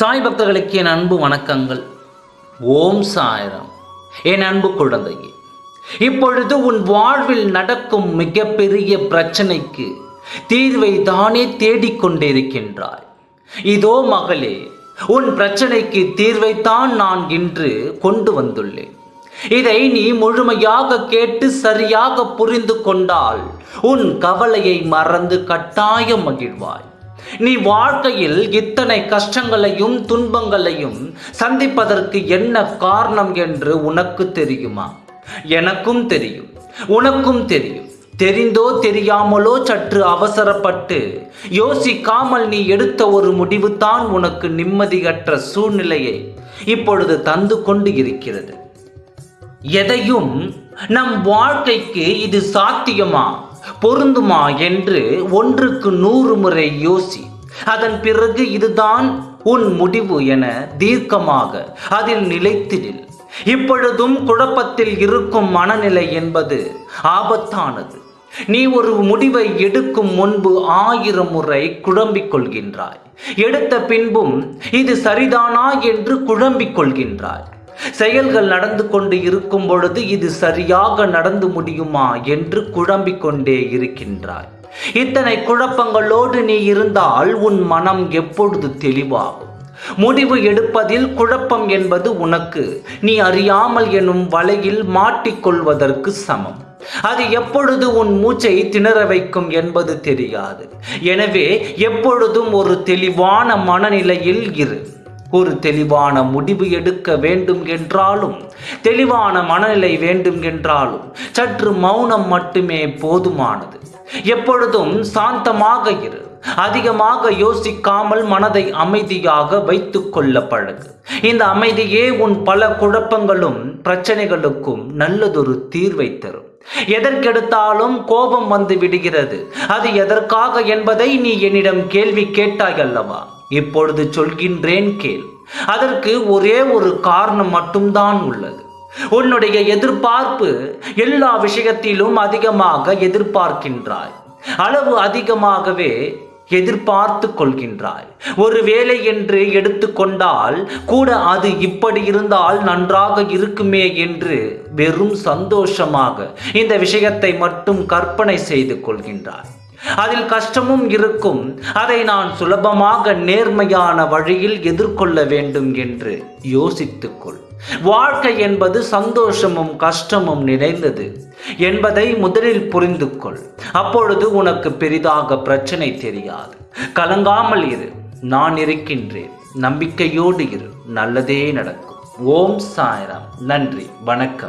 சாய் பக்தர்களுக்கு என் அன்பு வணக்கங்கள். ஓம் சாய்ராம். என் அன்பு குழந்தையே, இப்பொழுது உன் வாழ்வில் நடக்கும் மிகப்பெரிய பிரச்சனைக்கு தீர்வை தானே தேடிக்கொண்டிருக்கின்றாய். இதோ மகளே, உன் பிரச்சனைக்கு தீர்வைத்தான் நான் இன்று கொண்டு வந்துள்ளேன். இதை நீ முழுமையாக கேட்டு சரியாக புரிந்து கொண்டால் உன் கவலையை மறந்து கட்டாயம் மகிழ்வாய். நீ வாழ்க்கையில் இத்தனை கஷ்டங்களையும் துன்பங்களையும் சந்திப்பதற்கு என்ன காரணம் என்று உனக்கு தெரியுமா? எனக்கும் தெரியும், உனக்கும் தெரியும். தெரிந்தோ தெரியாமலோ சற்று அவசரப்பட்டு யோசிக்காமல் நீ எடுத்த ஒரு முடிவு தான் உனக்கு நிம்மதியற்ற சூழ்நிலையை இப்பொழுது தந்து கொண்டு இருக்கிறது. எதையும் நம் வாழ்க்கைக்கு இது சாத்தியமா, பொருந்துமா என்று 1க்கு 100 முறை யோசி. அதன் பிறகு இதுதான் உன் முடிவு என தீர்க்கமாக அதில் நிலைத்திடில். இப்பொழுதும் குழப்பத்தில் இருக்கும் மனநிலை என்பது ஆபத்தானது. நீ ஒரு முடிவை எடுக்கும் முன்பு 1000 முறை குழம்பிக் கொள்கின்றாய். எடுத்த பின்பும் இது சரிதானா என்று குழம்பிக் கொள்கின்றாய். செயல்கள் நடந்து கொண்டு இருக்கும் பொழுது இது சரியாக நடந்து முடியுமா என்று குழம்பிக் கொண்டே இருக்கின்றாய். இத்தனை குழப்பங்களோடு நீ இருந்தால் உன் மனம் எப்பொழுது தெளிவாகும்? முடிவு எடுப்பதில் குழப்பம் என்பது உனக்கு நீ அறியாமல் எனும் வலையில் மாட்டிக்கொள்வதற்கு சமம். அது எப்பொழுது உன் மூச்சை திணற வைக்கும் என்பது தெரியாது. எனவே எப்பொழுதும் ஒரு தெளிவான மனநிலையில் இரு. ஒரு தெளிவான முடிவு எடுக்க வேண்டும் என்றாலும், தெளிவான மனநிலை வேண்டும் என்றாலும் சற்று மௌனம் மட்டுமே போதுமானது. எப்பொழுதும் சாந்தமாக இரு. அதிகமாக யோசிக்காமல் மனதை அமைதியாக வைத்துக் கொள்ள பழகு. இந்த அமைதியே உன் பல குழப்பங்களும் பிரச்சனைகளுக்கும் நல்லதொரு தீர்வை தரும். எதற்கெடுத்தாலும் கோபம் வந்து விடுகிறது. அது எதற்காக என்பதை நீ என்னிடம் கேள்வி கேட்டாய் அல்லவா? இப்பொழுது சொல்கின்றேன் கேள். அதற்கு ஒரே ஒரு காரணம் மட்டும்தான் உள்ளது. உன்னுடைய எதிர்பார்ப்பு. எல்லா விஷயத்திலும் அதிகமாக எதிர்பார்க்கின்றாய். அளவு அதிகமாகவே எதிர்பார்த்து கொள்கின்றாய். ஒரு வேலை என்று எடுத்துக்கொண்டால் கூட அது இப்படி இருந்தால் நன்றாக இருக்குமே என்று வெறும் சந்தோஷமாக இந்த விஷயத்தை மட்டும் கற்பனை செய்து கொள்கின்றாய். அதில் கஷ்டமும் இருக்கும். அதை நான் சுலபமாக நேர்மையான வழியில் எதிர்கொள்ள வேண்டும் என்று யோசித்துக்கொள். வாழ்க்கை என்பது சந்தோஷமும் கஷ்டமும் நிறைந்தது என்பதை முதலில் புரிந்து கொள். அப்பொழுது உனக்கு பெரிதாக பிரச்சனை தெரியாது. கலங்காமல் இரு. நான் இருக்கின்றேன். நம்பிக்கையோடு இரு. நல்லதே நடக்கும். ஓம் சாய்ராம். நன்றி, வணக்கம்.